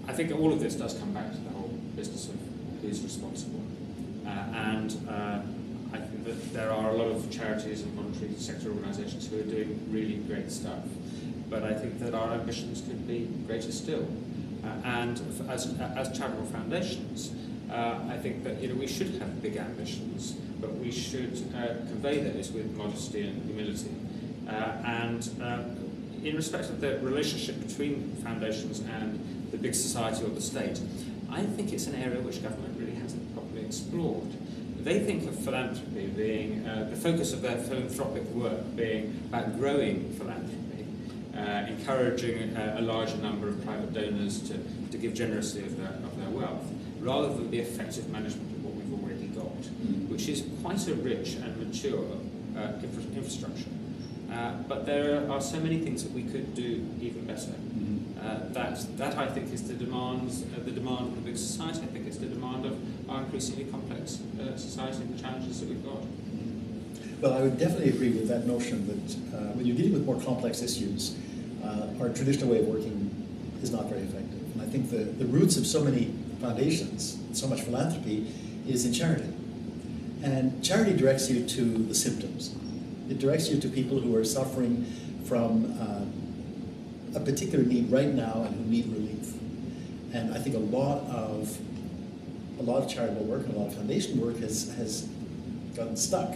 I think all of this does come back to the whole business of who's responsible. I think that there are a lot of charities and voluntary sector organisations who are doing really great stuff. But I think that our ambitions could be greater still. And as charitable foundations, I think that we should have big ambitions, but we should convey those with modesty and humility. In respect of the relationship between foundations and the big society or the state, I think it's an area which government really hasn't properly explored. They think of philanthropy being, the focus of their philanthropic work being about growing philanthropy, encouraging a larger number of private donors to give generously of their wealth, rather than the effective management of what we've already got, which is quite a rich and mature infrastructure. But there are so many things that we could do even better. That I think is the demand of the big society. I think it's the demand of our increasingly complex society and the challenges that we've got. Well, I would definitely agree with that notion that when you're dealing with more complex issues, our traditional way of working is not very effective. And I think the roots of so many foundations, so much philanthropy, is in charity. And charity directs you to the symptoms. It directs you to people who are suffering from a particular need right now and who need relief. And I think a lot of charitable work and a lot of foundation work has gotten stuck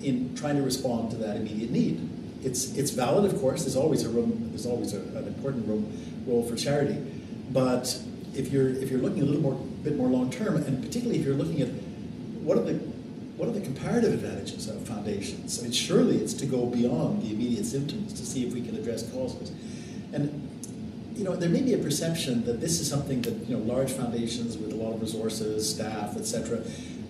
in trying to respond to that immediate need. It's valid, of course. There's always an important role for charity. But if you're looking a bit more long term, and particularly if you're looking at what are the comparative advantages of foundations? I mean, surely it's to go beyond the immediate symptoms to see if we can address causes. And there may be a perception that this is something that large foundations with a lot of resources, staff, etc.,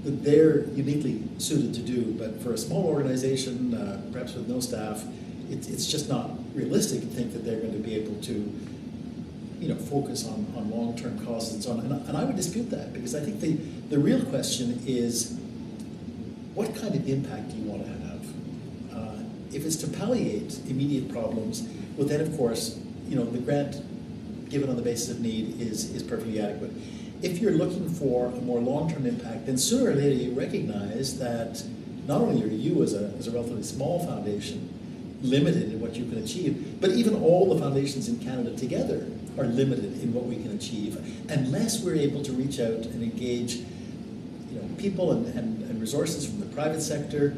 that they're uniquely suited to do. But for a small organization, perhaps with no staff, it's just not realistic to think that they're going to be able to focus on long-term causes and so on. And I would dispute that, because I think the real question is, what kind of impact do you want to have? If it's to palliate immediate problems, well then of course, the grant given on the basis of need is perfectly adequate. If you're looking for a more long-term impact, then sooner or later you recognize that not only are you as a relatively small foundation limited in what you can achieve, but even all the foundations in Canada together are limited in what we can achieve unless we're able to reach out and engage people and resources from the private sector,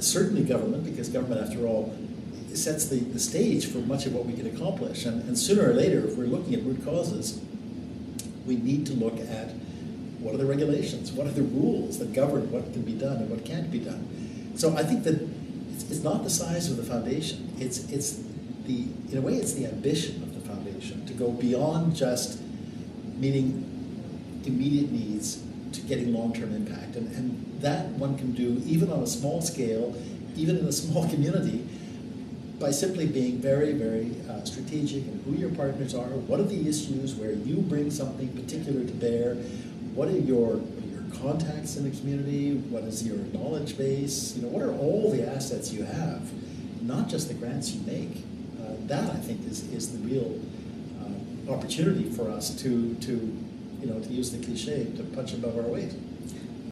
certainly government, because government, after all, sets the stage for much of what we can accomplish. And sooner or later, if we're looking at root causes, we need to look at what are the regulations, what are the rules that govern what can be done and what can't be done. So I think that it's not the size of the foundation, in a way it's the ambition of the foundation to go beyond just meeting immediate needs to getting long-term impact. And that one can do even on a small scale, even in a small community, by simply being very, very strategic in who your partners are, what are the issues where you bring something particular to bear, what are your contacts in the community, what is your knowledge base, what are all the assets you have, not just the grants you make. That, I think, is the real opportunity for us to use the cliche, to punch above our weight.